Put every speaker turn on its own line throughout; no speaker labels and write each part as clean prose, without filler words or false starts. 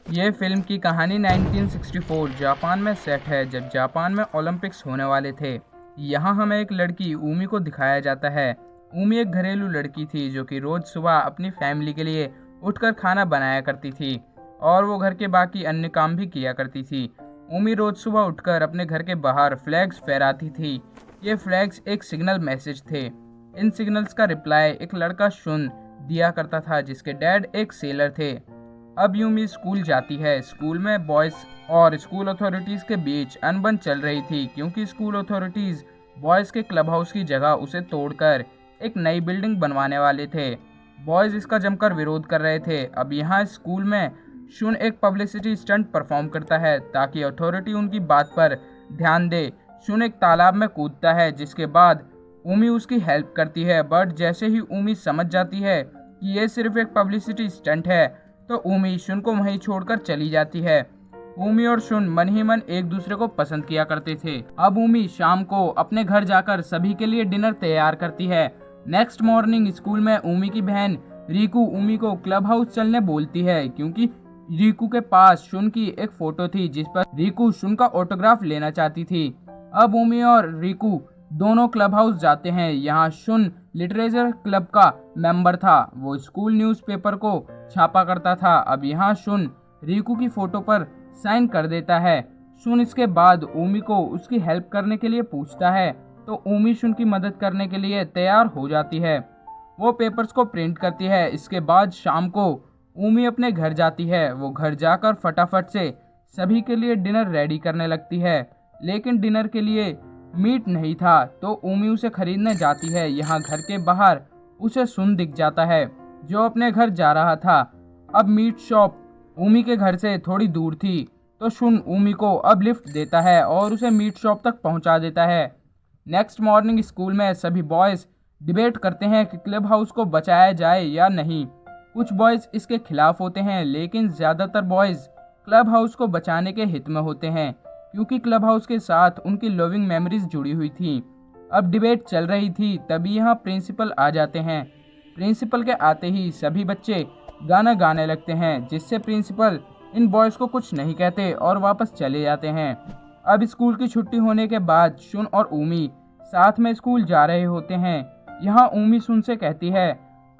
ये फिल्म की कहानी 1964 जापान में सेट है, जब जापान में ओलंपिक्स होने वाले थे। यहाँ हमें एक लड़की ऊमी को दिखाया जाता है। ऊमी एक घरेलू लड़की थी जो कि रोज सुबह अपनी फैमिली के लिए उठकर खाना बनाया करती थी और वो घर के बाकी अन्य काम भी किया करती थी। ऊमी रोज सुबह उठकर अपने घर के बाहर फ्लैग्स फहराती थी। ये फ्लैग्स एक सिग्नल मैसेज थे। इन सिग्नल्स का रिप्लाई एक लड़का शुन दिया करता था जिसके डैड एक सेलर थे। अब यूमी स्कूल जाती है। स्कूल में बॉयज और स्कूल अथॉरिटीज के बीच अनबन चल रही थी क्योंकि स्कूल अथॉरिटीज बॉयज के क्लब हाउस की जगह उसे तोड़कर एक नई बिल्डिंग बनवाने वाले थे। बॉयज इसका जमकर विरोध कर रहे थे। अब यहाँ स्कूल में शुन एक पब्लिसिटी स्टंट परफॉर्म करता है ताकि अथॉरिटी उनकी बात पर ध्यान दे। शुन एक तालाब में कूदता है जिसके बाद ऊमी उसकी हेल्प करती है, बट जैसे ही ऊमी समझ जाती है कि ये सिर्फ एक पब्लिसिटी स्टंट है तो ऊमी शुन को वहीं छोड़कर चली जाती है। ऊमी और शुन मन ही मन एक दूसरे को पसंद किया करते थे। अब ऊमी शाम को अपने घर जाकर सभी के लिए डिनर तैयार करती है। नेक्स्ट मॉर्निंग स्कूल में ऊमी की बहन रिकू ऊमी को क्लब हाउस चलने बोलती है क्योंकि रिकू के पास शुन की एक फोटो थी जिस पर रिकू शुन का ऑटोग्राफ लेना चाहती थी। अब ऊमी और रिकू दोनों क्लब हाउस जाते हैं। यहाँ शुन लिटरेचर क्लब का मेंबर था। वो स्कूल न्यूज़पेपर को छापा करता था। अब यहाँ शुन रिकू की फोटो पर साइन कर देता है। शुन इसके बाद ऊमी को उसकी हेल्प करने के लिए पूछता है तो ऊमी शुन की मदद करने के लिए तैयार हो जाती है। वो पेपर्स को प्रिंट करती है। इसके बाद शाम को ऊमी अपने घर जाती है। वो घर जाकर फटाफट से सभी के लिए डिनर रेडी करने लगती है, लेकिन डिनर के लिए मीट नहीं था तो ऊमी उसे खरीदने जाती है। यहाँ घर के बाहर उसे सुन दिख जाता है जो अपने घर जा रहा था। अब मीट शॉप ऊमी के घर से थोड़ी दूर थी तो शुन ऊमी को अब लिफ्ट देता है और उसे मीट शॉप तक पहुंचा देता है। नेक्स्ट मॉर्निंग स्कूल में सभी बॉयज डिबेट करते हैं कि क्लब हाउस को बचाया जाए या नहीं। कुछ बॉयज इसके खिलाफ होते हैं लेकिन ज़्यादातर बॉयज क्लब हाउस को बचाने के हित में होते हैं क्योंकि क्लब हाउस के साथ उनकी लविंग मेमोरीज जुड़ी हुई थी। अब डिबेट चल रही थी तभी यहाँ प्रिंसिपल आ जाते हैं। प्रिंसिपल के आते ही सभी बच्चे गाना गाने लगते हैं जिससे प्रिंसिपल इन बॉयज़ को कुछ नहीं कहते और वापस चले जाते हैं। अब स्कूल की छुट्टी होने के बाद शुन और ऊमी साथ में स्कूल जा रहे होते हैं। यहाँ ऊमी शुन से कहती है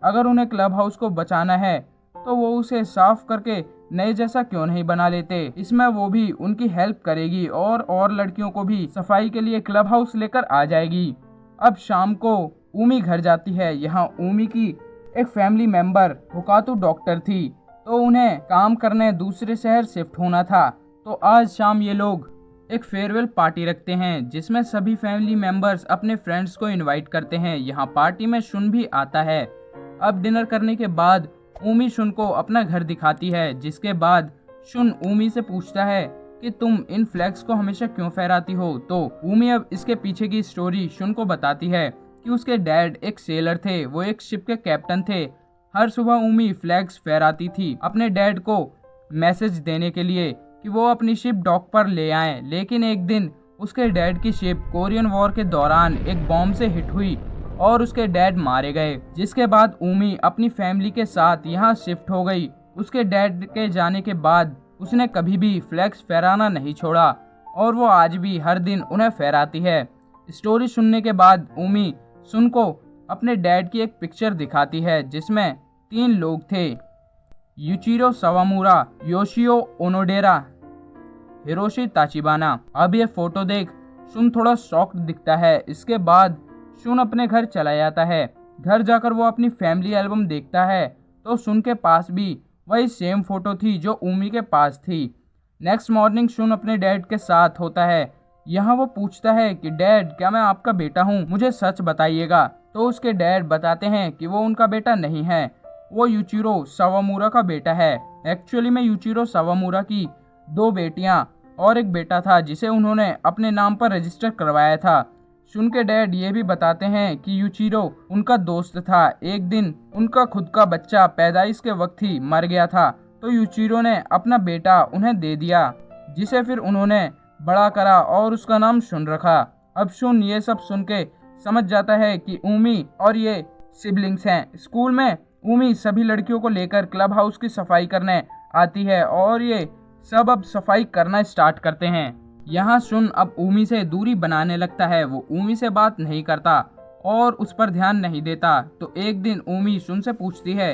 अगर उन्हें क्लब हाउस को बचाना है तो वो उसे साफ करके नए जैसा क्यों नहीं बना लेते। इसमें वो भी उनकी हेल्प करेगी और लड़कियों को भी सफाई के लिए क्लब हाउस लेकर आ जाएगी। अब शाम को ऊमी घर जाती है। यहाँ ऊमी की एक फैमिली मेंबर हुकातु डॉक्टर थी तो उन्हें काम करने दूसरे शहर शिफ्ट होना था। तो आज शाम ये लोग एक फेयरवेल पार्टी रखते हैं जिसमें सभी फैमिली मेंबर्स अपने फ्रेंड्स को इनवाइट करते हैं। यहाँ पार्टी में शुन भी आता है। अब डिनर करने के बाद ऊमी शुन को अपना घर दिखाती है, जिसके बाद शुन ऊमी से पूछता है कि तुम इन फ्लैग्स को हमेशा क्यों फहराती हो। तो ऊमी अब इसके पीछे की स्टोरी शुन को बताती है कि उसके डैड एक सेलर थे, वो एक शिप के कैप्टन थे। हर सुबह ऊमी फ्लैग्स फहराती थी अपने डैड को मैसेज देने के लिए कि वो अपनी शिप डॉक पर ले आए। लेकिन एक दिन उसके डैड की शिप कोरियन वॉर के दौरान एक बॉम्ब से हिट हुई और उसके डैड मारे गए, जिसके बाद ऊमी अपनी फैमिली के साथ यहाँ शिफ्ट हो गई। उसके डैड के जाने के बाद उसने कभी भी फ्लैग्स फहराना नहीं छोड़ा और वो आज भी हर दिन उन्हें फहराती है। स्टोरी सुनने के बाद ऊमी शुन को अपने डैड की एक पिक्चर दिखाती है जिसमें 3 लोग थे, यूचिरो सवामुरा, योशियो ओनोडेरा, हिरोशी ताचिबाना। अब ये फोटो देख शुन थोड़ा शॉक्ड दिखता है। इसके बाद शुन अपने घर चला जाता है। घर जाकर वो अपनी फैमिली एल्बम देखता है तो शुन के पास भी वही सेम फोटो थी जो ऊमी के पास थी। नेक्स्ट मॉर्निंग शुन अपने डैड के साथ होता है। यहाँ वो पूछता है कि डैड, क्या मैं आपका बेटा हूँ, मुझे सच बताइएगा। तो उसके डैड बताते हैं कि वो उनका बेटा नहीं है, वो यूचिरो सवामुरा का बेटा है। एक्चुअली में यूचिरो सवामुरा की 2 बेटियां और एक बेटा था जिसे उन्होंने अपने नाम पर रजिस्टर करवाया था। शुन के डैड ये भी बताते हैं कि यूचिरो उनका दोस्त था। एक दिन उनका खुद का बच्चा पैदाइश के वक्त ही मर गया था तो यूचिरो ने अपना बेटा उन्हें दे दिया, जिसे फिर उन्होंने बड़ा करा और उसका नाम शुन रखा। अब शुन ये सब सुन के समझ जाता है कि ऊमी और ये सिबलिंग्स हैं। स्कूल में ऊमी सभी लड़कियों को लेकर क्लब हाउस की सफाई करने आती है और ये सब अब सफाई करना स्टार्ट करते हैं। यहाँ शुन अब ऊमी से दूरी बनाने लगता है। वो ऊमी से बात नहीं करता और उस पर ध्यान नहीं देता। तो एक दिन ऊमी शुन से पूछती है,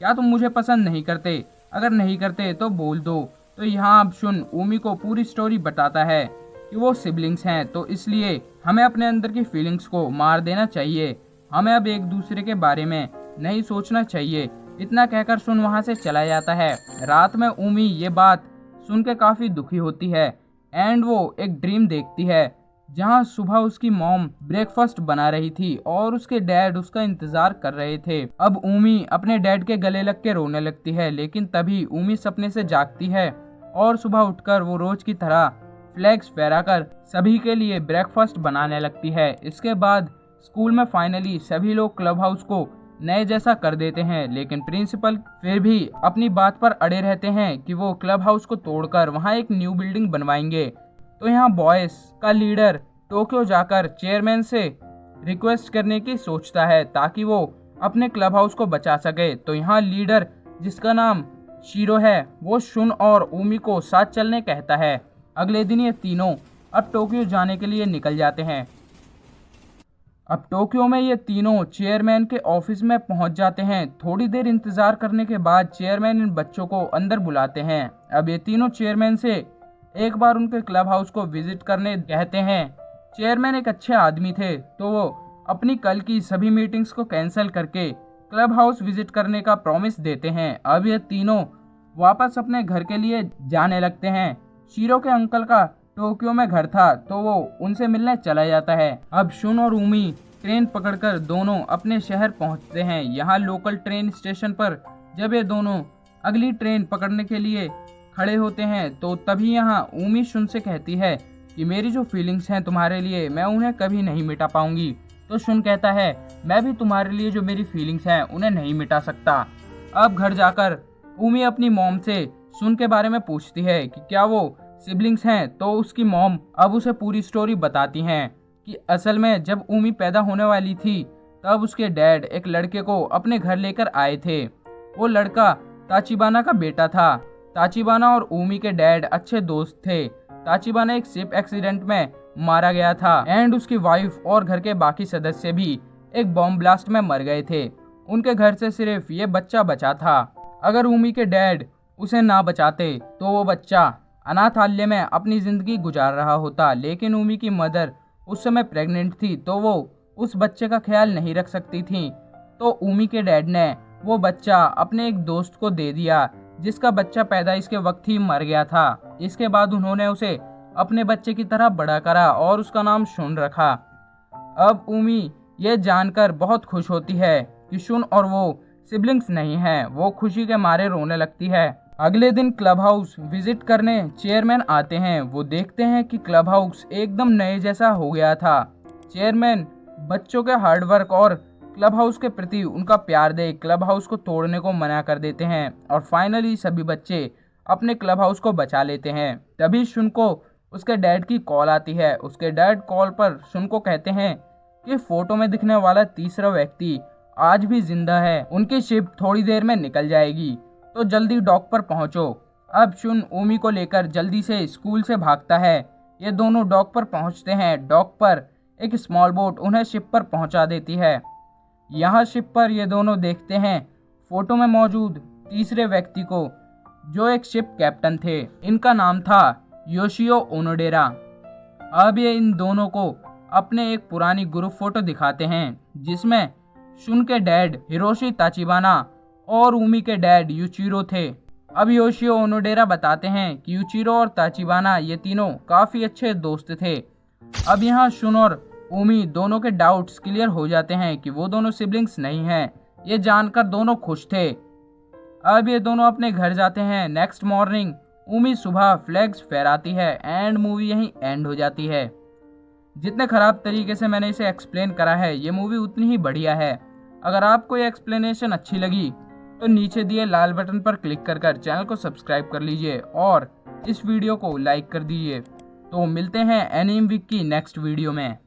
क्या तुम मुझे पसंद नहीं करते? अगर नहीं करते तो बोल दो। तो यहाँ अब शुन ऊमी को पूरी स्टोरी बताता है कि वो सिबलिंग्स हैं, तो इसलिए हमें अपने अंदर की फीलिंग्स को मार देना चाहिए। हमें अब एक दूसरे के बारे में नहीं सोचना चाहिए। इतना कहकर शुन वहाँ से चला जाता है। रात में ऊमी ये बात सुन के काफी दुखी होती है एंड वो एक ड्रीम देखती है जहाँ सुबह उसकी मॉम ब्रेकफास्ट बना रही थी और उसके डैड उसका इंतजार कर रहे थे। अब ऊमी अपने डैड के गले लग के रोने लगती है, लेकिन तभी ऊमी सपने से जागती है और सुबह उठकर वो रोज की तरह फ्लैग्स फहराकर सभी के लिए ब्रेकफास्ट बनाने लगती है। इसके बाद स्कूल में फाइनली सभी लोग क्लब हाउस को नए जैसा कर देते हैं, लेकिन प्रिंसिपल फिर भी अपनी बात पर अड़े रहते हैं कि वो क्लब हाउस को तोड़कर वहाँ एक न्यू बिल्डिंग बनवाएंगे। तो यहाँ बॉयज का लीडर टोक्यो जाकर चेयरमैन से रिक्वेस्ट करने की सोचता है ताकि वो अपने क्लब हाउस को बचा सके। तो यहाँ लीडर जिसका नाम शीरो है वो शुन और ऊमी को साथ चलने कहता है। अगले दिन ये तीनों अब टोक्यो जाने के लिए निकल जाते हैं। अब टोक्यो में ये तीनों चेयरमैन के ऑफिस में पहुंच जाते हैं। थोड़ी देर इंतजार करने के बाद चेयरमैन इन बच्चों को अंदर बुलाते हैं। अब ये तीनों चेयरमैन से एक बार उनके क्लब हाउस को विजिट करने कहते हैं। चेयरमैन एक अच्छे आदमी थे, तो वो अपनी कल की सभी मीटिंग्स को कैंसिल करके क्लब हाउस विजिट करने का प्रॉमिस देते हैं। अब ये तीनों वापस अपने घर के लिए जाने लगते हैं। शीरो के अंकल का टोक्यो में घर था, तो वो उनसे मिलने चला जाता है। अब शुन और ऊमी ट्रेन पकड़कर दोनों अपने शहर पहुंचते हैं। यहाँ लोकल ट्रेन स्टेशन पर जब ये दोनों अगली ट्रेन पकड़ने के लिए खड़े होते हैं, तो तभी यहाँ ऊमी शुन से कहती है कि मेरी जो फीलिंग्स हैं तुम्हारे लिए, मैं उन्हें कभी नहीं मिटा पाऊंगी। तो शुन कहता है, मैं भी तुम्हारे लिए जो मेरी फीलिंग्स हैं उन्हें नहीं मिटा सकता। अब घर जाकर ऊमी अपनी मॉम से शुन के बारे में पूछती है कि क्या वो सिबलिंग्स हैं, तो उसकी मॉम अब उसे पूरी स्टोरी बताती हैं कि असल में जब ऊमी पैदा होने वाली थी तब उसके डैड एक लड़के को अपने घर लेकर आए थे। वो लड़का ताचिबाना का बेटा था। ताचिबाना और ऊमी के डैड अच्छे दोस्त थे। ताचिबाना एक शिप एक्सीडेंट में मारा गया था एंड उसकी वाइफ और घर के बाकी सदस्य भी एक बॉम्ब ब्लास्ट में मर गए थे। उनके घर से सिर्फ ये बच्चा बचा था। अगर ऊमी के डैड उसे ना बचाते तो वो बच्चा अनाथालय में अपनी जिंदगी गुजार रहा होता, लेकिन ऊमी की मदर उस समय प्रेग्नेंट थी, तो वो उस बच्चे का ख्याल नहीं रख सकती थी। तो ऊमी के डैड ने वो बच्चा अपने एक दोस्त को दे दिया जिसका बच्चा पैदाइश के वक्त ही मर गया था। इसके बाद उन्होंने उसे अपने बच्चे की तरह बड़ा करा और उसका नाम शुन रखा। अब ऊमी ये जानकर बहुत खुश होती है कि शुन और वो सिबलिंग्स नहीं हैं। वो खुशी के मारे रोने लगती है। अगले दिन क्लब हाउस विजिट करने चेयरमैन आते हैं। वो देखते हैं कि क्लब हाउस एकदम नए जैसा हो गया था। चेयरमैन बच्चों के हार्डवर्क और क्लब हाउस के प्रति उनका प्यार देख क्लब हाउस को तोड़ने को मना कर देते हैं और फाइनली सभी बच्चे अपने क्लब हाउस को बचा लेते हैं। तभी शुन को उसके डैड की कॉल आती है। उसके डैड कॉल पर शुन को कहते हैं कि फोटो में दिखने वाला तीसरा व्यक्ति आज भी जिंदा है। उनकी शिप थोड़ी देर में निकल जाएगी, तो जल्दी डॉक पर पहुंचो। अब शुन ऊमी को लेकर जल्दी से स्कूल से भागता है। ये दोनों डॉक पर पहुंचते हैं। डॉक पर एक स्मॉल बोट उन्हें शिप पर पहुंचा देती है। यहाँ शिप पर ये दोनों देखते हैं फोटो में मौजूद तीसरे व्यक्ति को, जो एक शिप कैप्टन थे। इनका नाम था योशियो ओनोडेरा। अब ये इन दोनों को अपने एक पुरानी ग्रुप फोटो दिखाते हैं जिसमें शुन के डैड हिरोशी ताचिबाना और ऊमी के डैड यूचिरो थे। अब योशियो ओनोडेरा बताते हैं कि यूचिरो और ताचिबाना ये तीनों काफी अच्छे दोस्त थे। अब यहाँ शुन और ऊमी दोनों के डाउट्स क्लियर हो जाते हैं कि वो दोनों सिबलिंग्स नहीं हैं। ये जानकर दोनों खुश थे। अब ये दोनों अपने घर जाते हैं। नेक्स्ट मॉर्निंग ऊमी सुबह फ्लैग्स फहराती है एंड मूवी यहीं एंड हो जाती है। जितने खराब तरीके से मैंने इसे एक्सप्लेन करा है, ये मूवी उतनी ही बढ़िया है। अगर आपको ये एक्सप्लेनेशन अच्छी लगी तो नीचे दिए लाल बटन पर क्लिक कर चैनल को सब्सक्राइब कर लीजिए और इस वीडियो को लाइक कर दीजिए। तो मिलते हैं एनीम वीक की नेक्स्ट वीडियो में।